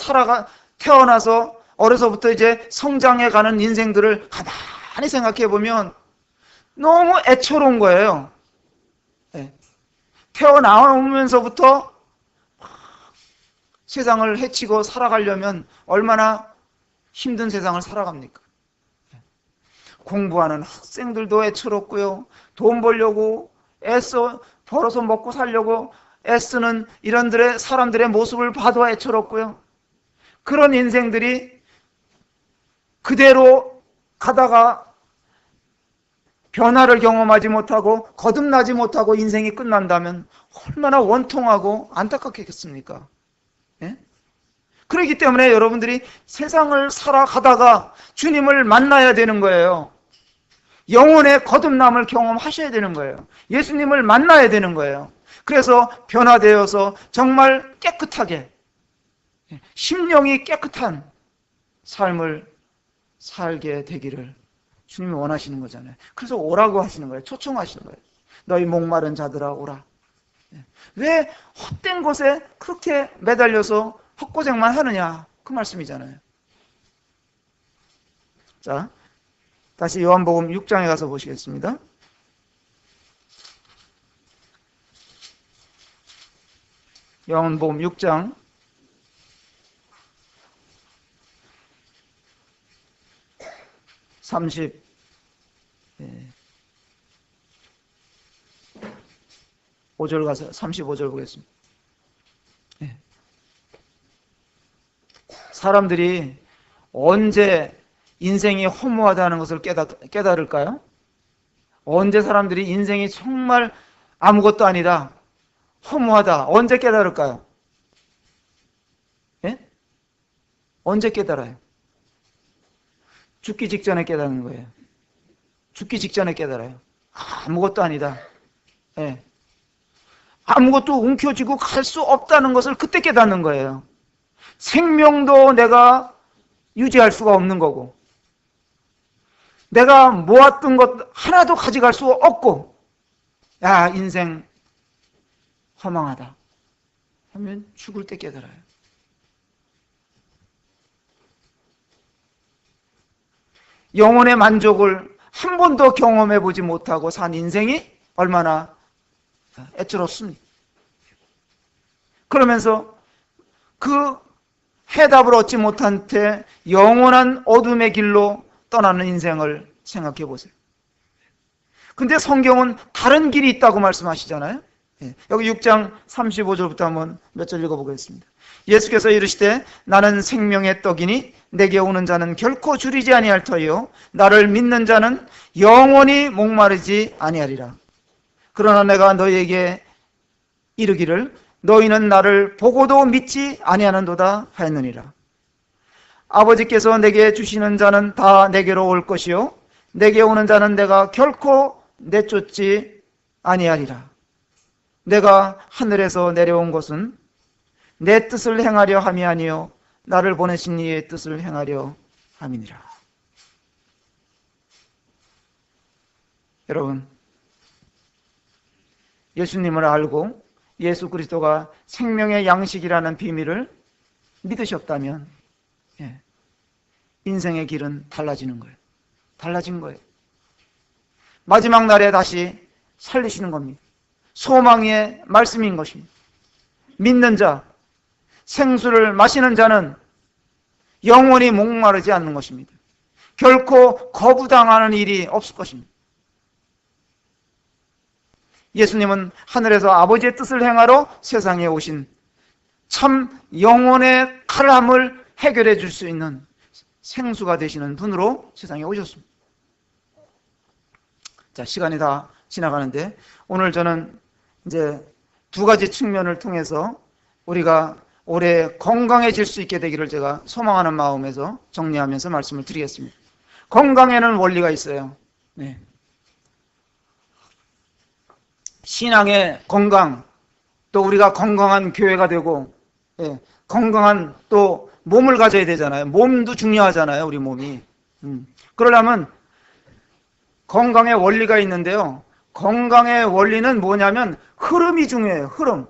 어려서부터 이제 성장해가는 인생들을 가만히 생각해 보면 너무 애처로운 거예요. 태어나오면서부터 세상을 헤치고 살아가려면 얼마나 힘든 세상을 살아갑니까? 공부하는 학생들도 애처롭고요. 돈 벌려고 애써 벌어서 먹고 살려고 애쓰는 이런 사람들의 모습을 봐도 애처롭고요. 그런 인생들이 그대로 가다가 변화를 경험하지 못하고 거듭나지 못하고 인생이 끝난다면 얼마나 원통하고 안타깝겠습니까? 그렇기 때문에 여러분들이 세상을 살아가다가 주님을 만나야 되는 거예요. 영혼의 거듭남을 경험하셔야 되는 거예요. 예수님을 만나야 되는 거예요. 그래서 변화되어서 정말 깨끗하게, 심령이 깨끗한 삶을 살게 되기를 주님이 원하시는 거잖아요. 그래서 오라고 하시는 거예요. 초청하시는 거예요. 너희 목마른 자들아 오라. 왜 헛된 것에 그렇게 매달려서 헛고생만 하느냐, 그 말씀이잖아요. 자, 다시 요한복음 6장에 가서 보시겠습니다. 요한복음 6장 35절 가서 35절 보겠습니다. 사람들이 언제 인생이 허무하다는 것을 깨달을까요? 언제 사람들이 인생이 정말 아무것도 아니다, 허무하다, 언제 깨달을까요? 언제 깨달아요? 죽기 직전에 깨닫는 거예요. 죽기 직전에 깨달아요. 아무것도 아니다. 아무것도 움켜쥐고 갈 수 없다는 것을 그때 깨닫는 거예요. 생명도 내가 유지할 수가 없는 거고, 내가 모았던 것 하나도 가져갈 수 없고, 야, 인생 허망하다 하면 죽을 때 깨달아요. 영혼의 만족을 한 번도 경험해 보지 못하고 산 인생이 얼마나 애처롭습니까? 그러면서 그 해답을 얻지 못한 채 영원한 어둠의 길로 떠나는 인생을 생각해 보세요. 근데 성경은 다른 길이 있다고 말씀하시잖아요. 여기 6장 35절부터 한번 몇 절 읽어보겠습니다. 예수께서 이르시되 나는 생명의 떡이니 내게 오는 자는 결코 줄이지 아니할 터이요 나를 믿는 자는 영원히 목마르지 아니하리라. 그러나 내가 너희에게 이르기를 너희는 나를 보고도 믿지 아니하는도다 하였느니라. 아버지께서 내게 주시는 자는 다 내게로 올 것이요 내게 오는 자는 내가 결코 내쫓지 아니하리라. 내가 하늘에서 내려온 것은 내 뜻을 행하려 함이 아니요 나를 보내신 이의 뜻을 행하려 함이니라. 여러분, 예수님을 알고 예수 그리스도가 생명의 양식이라는 비밀을 믿으셨다면 인생의 길은 달라지는 거예요. 달라진 거예요. 마지막 날에 다시 살리시는 겁니다. 소망의 말씀인 것입니다. 믿는 자, 생수를 마시는 자는 영원히 목마르지 않는 것입니다. 결코 거부당하는 일이 없을 것입니다. 예수님은 하늘에서 아버지의 뜻을 행하러 세상에 오신 참 영혼의 칼함을 해결해 줄 수 있는 생수가 되시는 분으로 세상에 오셨습니다. 자, 시간이 다 지나가는데 오늘 저는 이제 두 가지 측면을 통해서 우리가 올해 건강해질 수 있게 되기를 제가 소망하는 마음에서 정리하면서 말씀을 드리겠습니다. 건강에는 원리가 있어요. 네. 신앙의 건강, 또 우리가 건강한 교회가 되고, 예, 건강한 또 몸을 가져야 되잖아요. 몸도 중요하잖아요, 우리 몸이. 그러려면 건강의 원리가 있는데요. 건강의 원리는 뭐냐면 흐름이 중요해요. 흐름.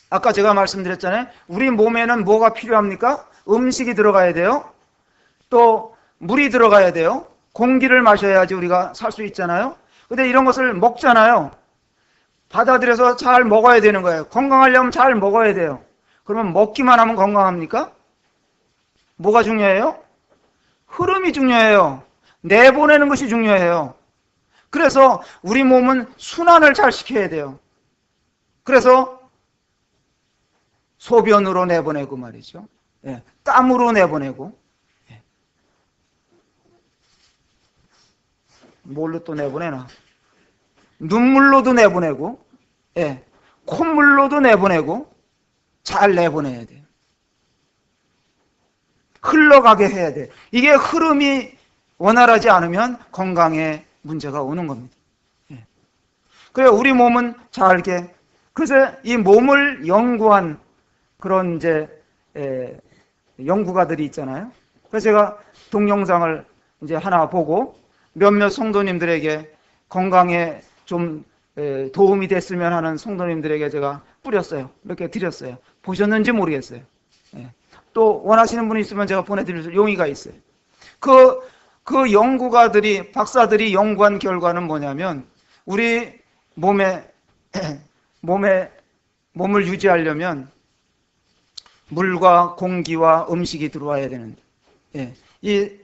아까 제가 말씀드렸잖아요. 우리 몸에는 뭐가 필요합니까? 음식이 들어가야 돼요. 또 물이 들어가야 돼요. 공기를 마셔야지 우리가 살 수 있잖아요. 근데 이런 것을 먹잖아요. 받아들여서 잘 먹어야 되는 거예요. 건강하려면 잘 먹어야 돼요. 그러면 먹기만 하면 건강합니까? 뭐가 중요해요? 흐름이 중요해요. 내보내는 것이 중요해요. 그래서 우리 몸은 순환을 잘 시켜야 돼요. 그래서 소변으로 내보내고 말이죠. 예, 땀으로 내보내고, 예. 뭘로 또 내보내나? 눈물로도 내보내고, 예, 콧물로도 내보내고, 잘 내보내야 돼요. 흘러가게 해야 돼요. 이게 흐름이 원활하지 않으면 건강에 문제가 오는 겁니다. 예. 그래 우리 몸은 잘게, 그래서 이 몸을 연구한 그런 이제 연구가들이 있잖아요. 그래서 제가 동영상을 이제 하나 보고 몇몇 성도님들에게 건강에 좀 도움이 됐으면 하는 성도님들에게 제가 뿌렸어요. 몇 개 드렸어요. 보셨는지 모르겠어요. 예. 또 원하시는 분이 있으면 제가 보내드릴 용의가 있어요. 그 연구가들이, 박사들이 연구한 결과는 뭐냐면 우리 몸을 유지하려면 물과 공기와 음식이 들어와야 되는데, 예,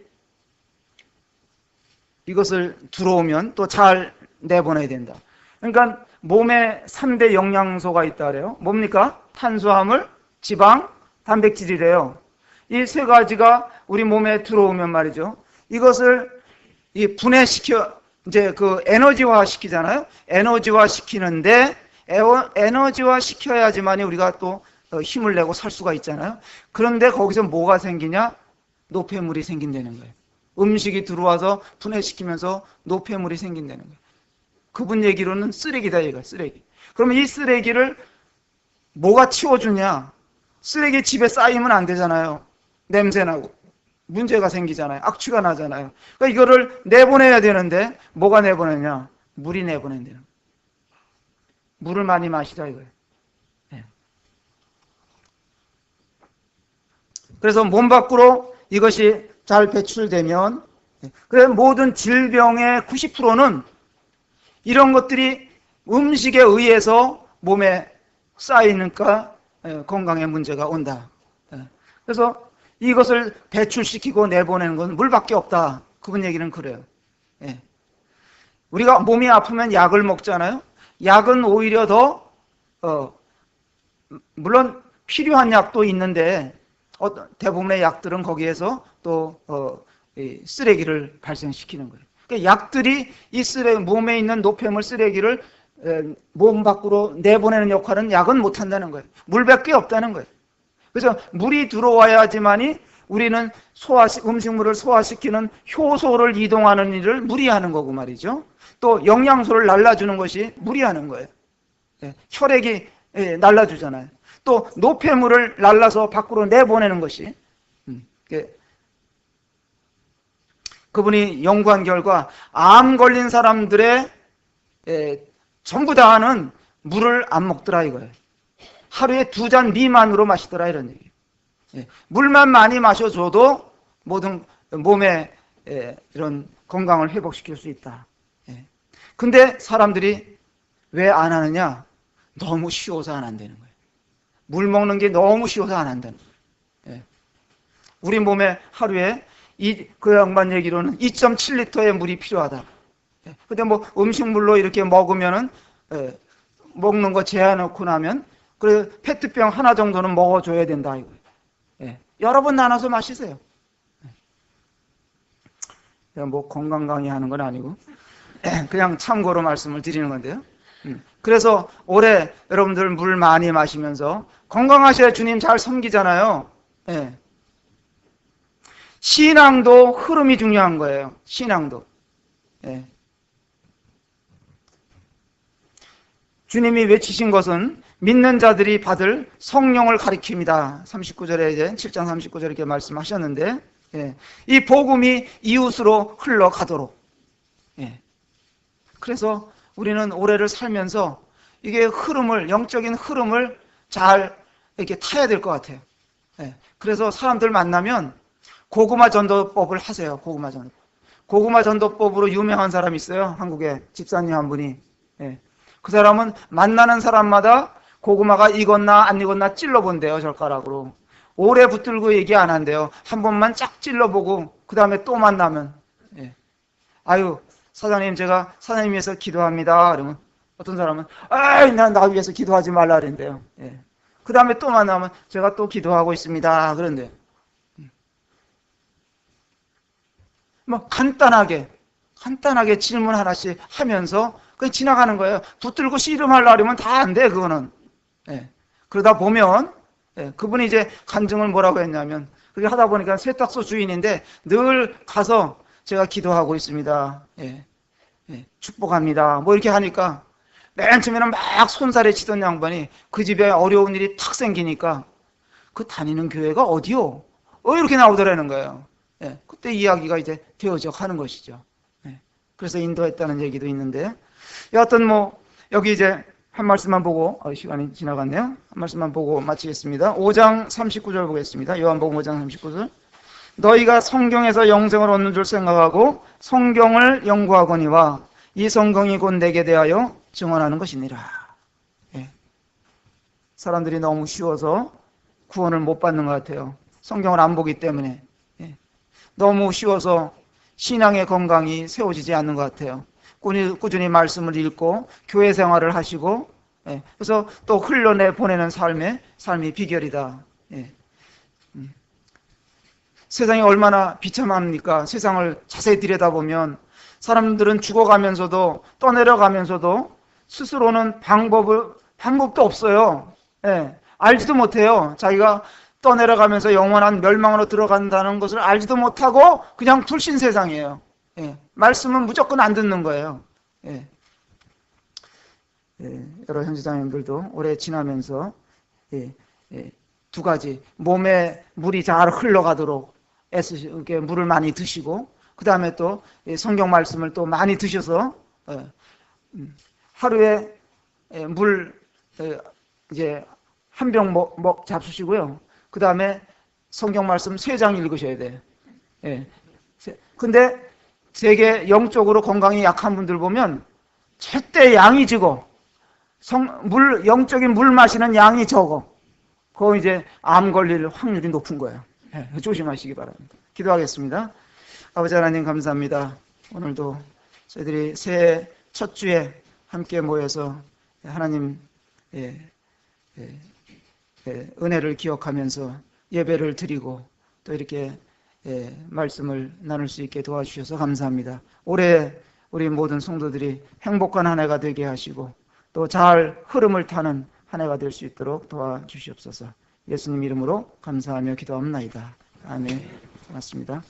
이것을 들어오면 또 잘 내보내야 된다. 그러니까 몸에 3대 영양소가 있다 그래요. 뭡니까? 탄수화물, 지방, 단백질이래요. 이 세 가지가 우리 몸에 들어오면 말이죠. 이것을 분해시켜, 이제 그 에너지화 시키잖아요. 에너지화 시키는데, 에너지화 시켜야지만이 우리가 또 힘을 내고 살 수가 있잖아요. 그런데 거기서 뭐가 생기냐? 노폐물이 생긴다는 거예요. 음식이 들어와서 분해시키면서 노폐물이 생긴다는 거예요. 그분 얘기로는 쓰레기다, 이거 쓰레기. 그러면 이 쓰레기를 뭐가 치워주냐? 쓰레기 집에 쌓이면 안 되잖아요. 냄새나고 문제가 생기잖아요. 악취가 나잖아요. 그러니까 이거를 내보내야 되는데 뭐가 내보내냐? 물이 내보낸다는 거예요. 물을 많이 마시자 이거예요. 네. 그래서 몸 밖으로 이것이 잘 배출되면, 그래서 모든 질병의 90%는 이런 것들이 음식에 의해서 몸에 쌓이니까 건강에 문제가 온다. 그래서 이것을 배출시키고 내보내는 건 물밖에 없다. 그분 얘기는 그래요. 우리가 몸이 아프면 약을 먹잖아요. 약은 오히려 더 물론 필요한 약도 있는데 대부분의 약들은 거기에서 또 쓰레기를 발생시키는 거예요. 그러니까 약들이 이 몸에 있는 노폐물 쓰레기를 몸 밖으로 내보내는 역할은 약은 못한다는 거예요. 물밖에 없다는 거예요. 그래서 물이 들어와야지만이 우리는 음식물을 소화시키는 효소를 이동하는 일을 물이 하는 거고 말이죠. 또 영양소를 날라주는 것이 물이 하는 거예요. 혈액이 날라주잖아요. 또 노폐물을 날라서 밖으로 내보내는 것이, 그분이 연구한 결과 암 걸린 사람들의 전부 다는 물을 안 먹더라 이거예요. 하루에 2잔 미만으로 마시더라 이런 얘기예요. 물만 많이 마셔줘도 모든 몸에 이런 건강을 회복시킬 수 있다. 근데 사람들이 왜 안 하느냐? 너무 쉬워서 안 한다는 거예요. 물 먹는 게 너무 쉬워서 안 한다는 거예요. 우리 몸에 하루에 그 양반 얘기로는 2.7리터의 물이 필요하다. 근데 뭐 음식물로 이렇게 먹으면은 먹는 거 재워놓고 나면 그래 페트병 하나 정도는 먹어줘야 된다 이거예요. 여러 번 나눠서 마시세요. 뭐 건강 강의하는 건 아니고 그냥 참고로 말씀을 드리는 건데요. 그래서 올해 여러분들 물 많이 마시면서 건강하셔야 주님 잘 섬기잖아요. 예. 신앙도 흐름이 중요한 거예요. 신앙도. 예. 주님이 외치신 것은 믿는 자들이 받을 성령을 가리킵니다. 39절에 이제 7장 39절에 이렇게 말씀하셨는데, 예. 이 복음이 이웃으로 흘러가도록. 예. 그래서 우리는 올해를 살면서 이게 흐름을, 영적인 흐름을 잘 이렇게 타야 될 것 같아요. 예. 그래서 사람들 만나면 고구마 전도법을 하세요. 고구마 전도법. 고구마 전도법으로 유명한 사람이 있어요. 한국에 집사님 한 분이. 예. 그 사람은 만나는 사람마다 고구마가 익었나 안 익었나 찔러본대요. 젓가락으로. 오래 붙들고 얘기 안 한대요. 한 번만 쫙 찔러보고 그 다음에 또 만나면, 예. 아유, 사장님, 제가 사장님 위해서 기도합니다. 그러면 어떤 사람은 아이, 나 위해서 기도하지 말라 그랬는데요. 예. 그 다음에 또 만나면 제가 또 기도하고 있습니다. 그런데 뭐 간단하게 질문 하나씩 하면서 그냥 지나가는 거예요. 붙들고 씨름하려고 하면 다 안 돼, 그거는. 예. 그러다 보면, 예. 그분이 이제 간증을 뭐라고 했냐면, 그렇게 하다 보니까 세탁소 주인인데 늘 가서 제가 기도하고 있습니다. 예. 예. 축복합니다. 뭐 이렇게 하니까 맨 처음에는 막 손살에 치던 양반이 그 집에 어려운 일이 탁 생기니까 그 다니는 교회가 어디요? 이렇게 나오더라는 거예요. 예. 그때 이야기가 이제 되어져 가는 것이죠. 예. 그래서 인도했다는 얘기도 있는데, 여하튼 뭐 여기 이제 한 말씀만 보고 시간이 지나갔네요. 한 말씀만 보고 마치겠습니다. 5장 39절 보겠습니다. 요한복음 5장 39절. 너희가 성경에서 영생을 얻는 줄 생각하고 성경을 연구하거니와 이 성경이 곧 내게 대하여 증언하는 것이니라. 예. 사람들이 너무 쉬워서 구원을 못 받는 것 같아요. 성경을 안 보기 때문에. 예. 너무 쉬워서 신앙의 건강이 세워지지 않는 것 같아요. 꾸준히 말씀을 읽고 교회 생활을 하시고, 예. 그래서 또 흘려내 보내는 삶이 비결이다. 예. 세상이 얼마나 비참합니까? 세상을 자세히 들여다보면 사람들은 죽어가면서도 떠내려가면서도 스스로는 방법도 없어요. 예. 알지도 못해요. 자기가 떠내려가면서 영원한 멸망으로 들어간다는 것을 알지도 못하고 그냥 불신 세상이에요. 예. 말씀은 무조건 안 듣는 거예요. 예. 예. 여러 형제자매님들도 올해 지나면서 두 가지, 몸에 물이 잘 흘러가도록 애쓰시게 물을 많이 드시고, 그 다음에 또 성경 말씀을 또 많이 드셔서 하루에 물 이제 한 병 잡수시고요. 그 다음에 성경 말씀 3장 읽으셔야 돼요. 예. 근데 되게 영적으로 건강이 약한 분들 보면 절대 양이 적어. 영적인 물 마시는 양이 적어. 그거 이제 암 걸릴 확률이 높은 거예요. 예. 조심하시기 바랍니다. 기도하겠습니다. 아버지 하나님 감사합니다. 오늘도 저희들이 새해 첫 주에 함께 모여서 하나님 은혜를 기억하면서 예배를 드리고 또 이렇게 말씀을 나눌 수 있게 도와주셔서 감사합니다. 올해 우리 모든 성도들이 행복한 한 해가 되게 하시고 또 잘 흐름을 타는 한 해가 될 수 있도록 도와주시옵소서. 예수님 이름으로 감사하며 기도합나이다. 아멘. 고맙습니다.